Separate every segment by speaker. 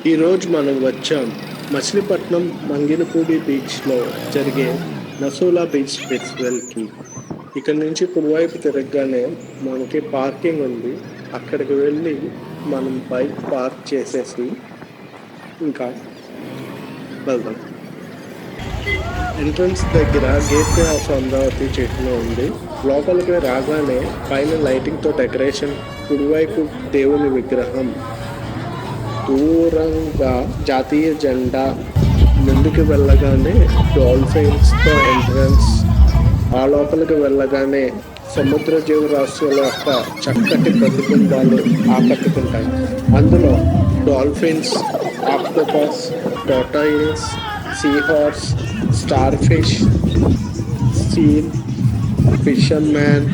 Speaker 1: ఈరోజు మనం వచ్చాం మచిలీపట్నం మంగినపూడి బీచ్లో జరిగే నసూలా బీచ్ ఫెస్టివల్కి. ఇక్కడ నుంచి కుడివైపు తిరగగానే మనకి పార్కింగ్ ఉంది. అక్కడికి వెళ్ళి మనం బైక్ పార్క్ చేసేసి ఇంకా వెళ్దాం. ఎంట్రన్స్ దగ్గర గేట్వే ఆఫ్ అమరావతి చెట్లు ఉంది. లోపలికి రాగానే పైన లైటింగ్తో డెకరేషన్, కుడివైపు దేవుని విగ్రహం, దూరంగా జాతీయ జెండా, ముందుకు వెళ్ళగానే డాల్ఫిన్స్తో ఎంట్రన్స్, ఆ లోపలికి వెళ్ళగానే సముద్ర జీవరాశుల యొక్క చక్కటి ప్రతిబింబాలు ఆకట్టుకుంటాయి. అందులో dolphins, octopus, turtles, seahorse, starfish, seal, fisherman,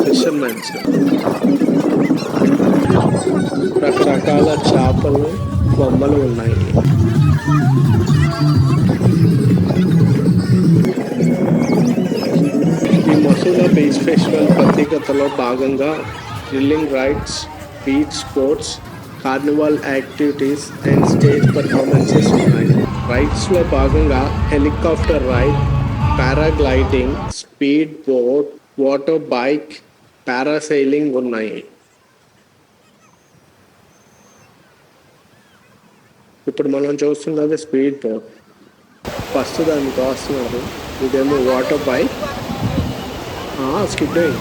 Speaker 1: fishermens, రకరకాల చేపలు బొమ్మలు ఉన్నాయి. ఈ మసూలా బీచ్ ఫెస్టివల్ ప్రత్యేకతలో భాగంగా thrilling rides, beach sports, carnival activities and stage performances ఉన్నాయి. రైడ్స్లో భాగంగా helicopter ride, paragliding, speed boat, water bike, parasailing ఉన్నాయి. ఇప్పుడు మనం చూస్తున్నది స్పీడ్ బోట్. ఫస్ట్ దాన్ని తోస్తున్నారు. ఇదేమో వాటర్ బైక్. స్కిప్ అయ్యి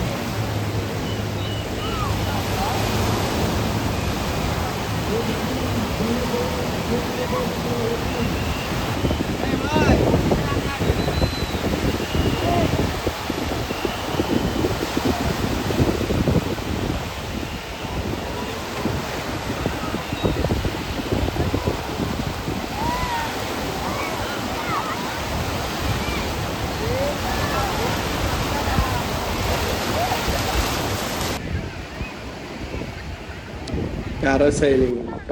Speaker 1: పారాసైలింగ్ అంట.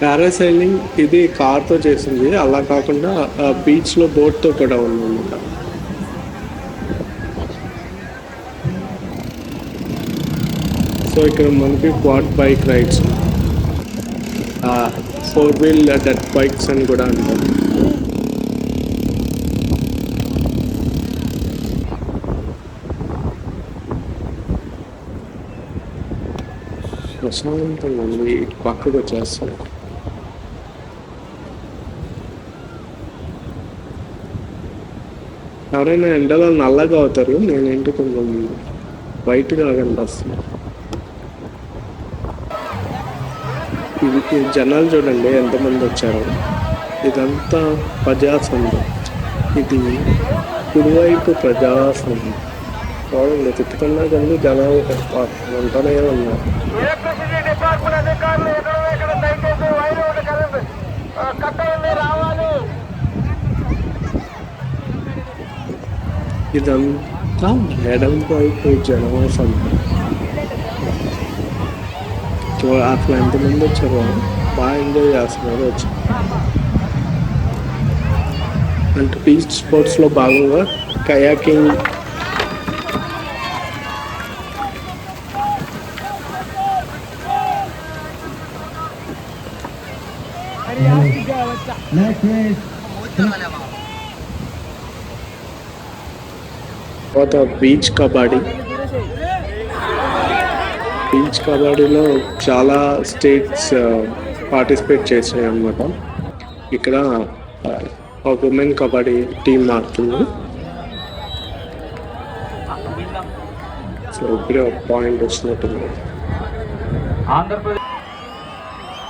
Speaker 1: పారాసైలింగ్ ఇది కార్తో చేసింది, అలా కాకుండా బీచ్లో బోట్తో కూడా ఉందన్నమాట. సో ఇక్కడ మనకి క్వాడ్ బైక్ రైడ్స్, 4-wheel డట్ బైక్స్ అని కూడా అంటారు. ప్రశాంతంగా ఉంది. పక్కకు వచ్చేస్తాను. ఎవరైనా ఎండలో నల్లగా అవుతారు, నేనేంటి కొంచెం వైట్గా కనిపిస్తుంది. ఇది జనాలు చూడండి ఎంతమంది వచ్చారు. ఇదంతా ప్రజాసంఘం. ఇది కుడివైపు ప్రజాసంఘం. చూడండి, తిట్టుకున్నా కానీ జనాలు ఉంటూనే ఉన్నారు. ఇదంతా ఎడం వైపు జనవాసం. అట్లా ఎంతమంది వచ్చారో బాగా ఎంజాయ్ చేస్తున్నారు వచ్చి. అంటే బీచ్ స్పోర్ట్స్లో భాగంగా కయాకింగ్, తర్వాత బీచ్ కబడ్డీ. బీచ్ కబడ్డీలో చాలా స్టేట్స్ పార్టిసిపేట్ చేసాయి అన్నమాట. ఇక్కడ ఉమెన్ కబడ్డీ టీం ఆడుతుంది. సో ఇప్పుడే ఒక పాయింట్ వచ్చినట్టుంది.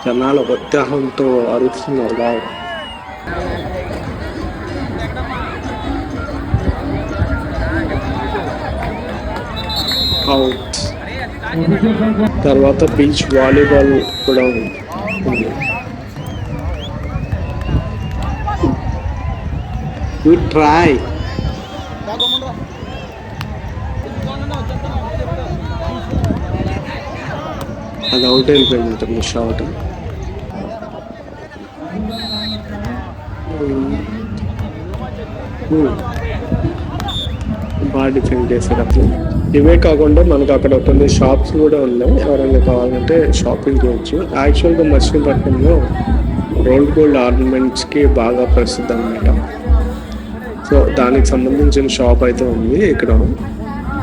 Speaker 1: జనాలు ఉత్సాహంతో అరుస్తున్నారు బాగా. అవుట్. తర్వాత బీచ్ వాలీబాల్ కూడా ఉంది. Good try. అది అవుట్ వెళ్ళిపోయింది ఉంటుంది షార్ట్. బాగా డిఫెండ్ చేశారు అప్పుడు. ఇవే కాకుండా మనకు అక్కడ కొన్ని షాప్స్ కూడా ఉన్నాయి, ఎవరైనా కావాలంటే షాపింగ్ చేయొచ్చు. యాక్చువల్గా మచిలీపట్నంలో రోల్డ్ గోల్డ్ ఆర్నమెంట్స్కి బాగా ప్రసిద్ధం అన్నమాట. సో దానికి సంబంధించిన షాప్ అయితే ఉంది ఇక్కడ.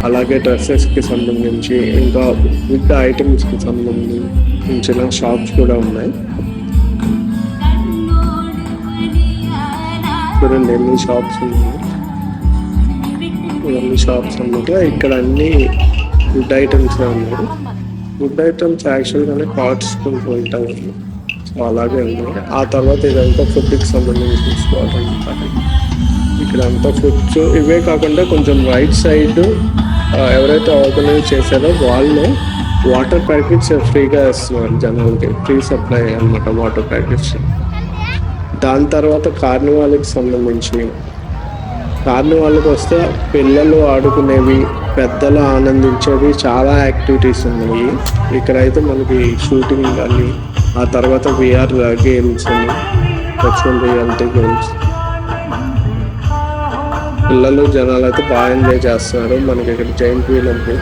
Speaker 1: అలాగే డ్రెస్సెస్కి సంబంధించి ఇంకా వుడ్ ఐటమ్స్కి సంబంధించిన షాప్స్ కూడా ఉన్నాయి. చూడండి ఎన్ని షాప్స్ ఉన్నాయి, ఇవన్నీ షాప్స్ అన్నమాట. ఇక్కడ అన్ని వుడ్ ఐటమ్స్ ఉన్నాయి. వుడ్ ఐటమ్స్ యాక్చువల్గానే కాస్ట్ కొంచెం ఉంటాయి, సో అలాగే ఉన్నాయి. ఆ తర్వాత ఇదంతా ఫుడ్కి సంబంధించిన స్పాట్ అనమాట. ఇక్కడ అంతా ఫుడ్స్. ఇవే కాకుండా కొంచెం రైట్ సైడ్ ఎవరైతే ఆర్గనైజ్ చేశారో వాళ్ళు వాటర్ ప్యాకెట్స్ ఫ్రీగా ఇస్తున్నారు జనాలకి, ఫ్రీ సప్లై అనమాట వాటర్ ప్యాకెట్స్. దాని తర్వాత కార్నివాల్కి సంబంధించి, కార్నివాల్కి వస్తే పిల్లలు ఆడుకునేవి, పెద్దలు ఆనందించేవి చాలా యాక్టివిటీస్ ఉన్నాయి. ఇక్కడైతే మనకి షూటింగ్ కానీ, ఆ తర్వాత విఆర్ గేమ్స్ అని, వర్చువల్ రియాలిటీ గేమ్స్. పిల్లలు జనాలు అయితే బాగా ఎంజాయ్ చేస్తున్నారు. మనకి ఇక్కడ జైంట్ వీల్ ఉంది.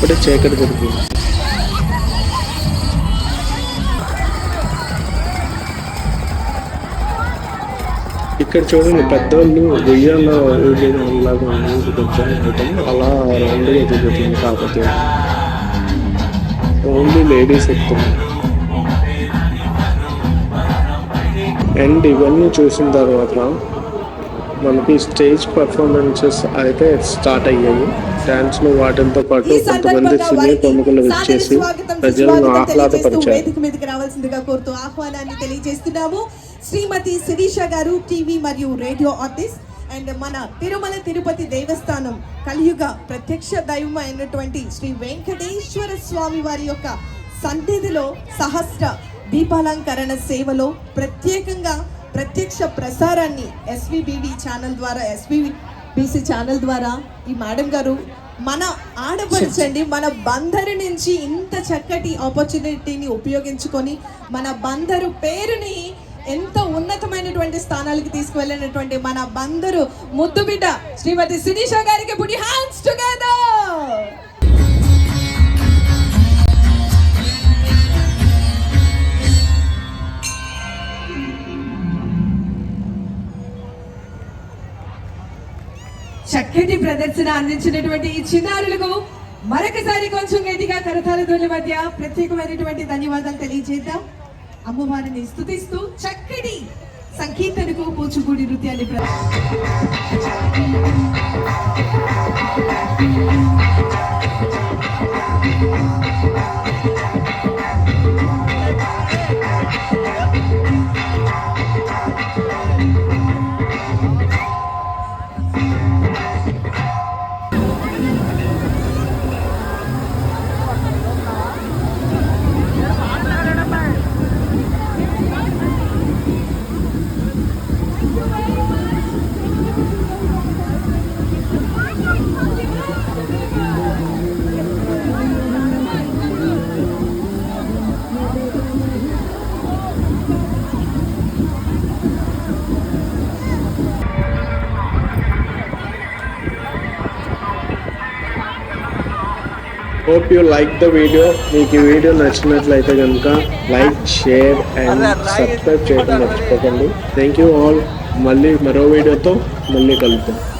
Speaker 1: ఇప్పుడే చీకటి పడిపోయింది. ఇక్కడ చూడండి పెద్దవాళ్ళు వెయ్యాల ఊగేలాగా అలా రౌండ్గా తిరుగుతుంది. కాకపోతే ఓన్లీ లేడీస్ ఎక్కుతుంది. అండ్ ఇవన్నీ చూసిన తర్వాత మనకి స్టేజ్ పర్ఫార్మెన్సెస్ అయితే స్టార్ట్ అయ్యాయి. డాన్స్లు వాటితో పాటు కొంతమంది సినీ ప్రముఖులు వచ్చేసి ప్రజలను ఆహ్లాదపరిచారు.
Speaker 2: వేదిక మీదకి రావాల్సిందిగా కోరుతూ ఆహ్వానాన్ని తెలియజేస్తున్నాము. శ్రీమతి శిరీష గారు, టీవీ మరియు రేడియో ఆర్టిస్ట్, అండ్ మన తిరుమల తిరుపతి దేవస్థానం కలియుగ ప్రత్యక్ష దైవం అయినటువంటి శ్రీ వెంకటేశ్వర స్వామి వారి యొక్క సన్నిధిలో సహస్ర దీపాలంకరణ సేవలో ప్రత్యేకంగా ప్రత్యక్ష ప్రసారాన్ని ఎస్విబివి ఛానల్ ద్వారా, ఎస్విబిసి ఛానల్ ద్వారా ఈ మేడం గారు మన ఆడపరచండి మన బందరు నుంచి ఇంత చక్కటి ఆపర్చునిటీని ఉపయోగించుకొని మన బందరు పేరుని ఎంతో ఉన్నతమైనటువంటి స్థానాలకు తీసుకువెళ్ళినటువంటి మన బందరు ముద్దు బిడ్డ శ్రీమతి శిరీష గారికి పుట్ యువర్ హ్యాండ్స్ టుగెదర్. చక్కటి ప్రదర్శన అందించినటువంటి ఈ చిన్నారులకు మరొకసారి కొంచెం గట్టిగా కరతాల ధ్వనుల మధ్య ప్రత్యేకమైనటువంటి ధన్యవాదాలు తెలియజేద్దాం. అమ్మవారిని స్తుతిస్తూ చక్కటి సంకీర్తనకు కూచిపూడి నృత్యాన్ని
Speaker 1: hope you like the video. మీకు ఈ వీడియో నచ్చినట్లయితే కనుక లైక్, షేర్ అండ్ సబ్స్క్రైబ్ చేయడం మర్చిపోకండి. Thank you all. మళ్ళీ మరో వీడియోతో మళ్ళీ కలుద్దాం.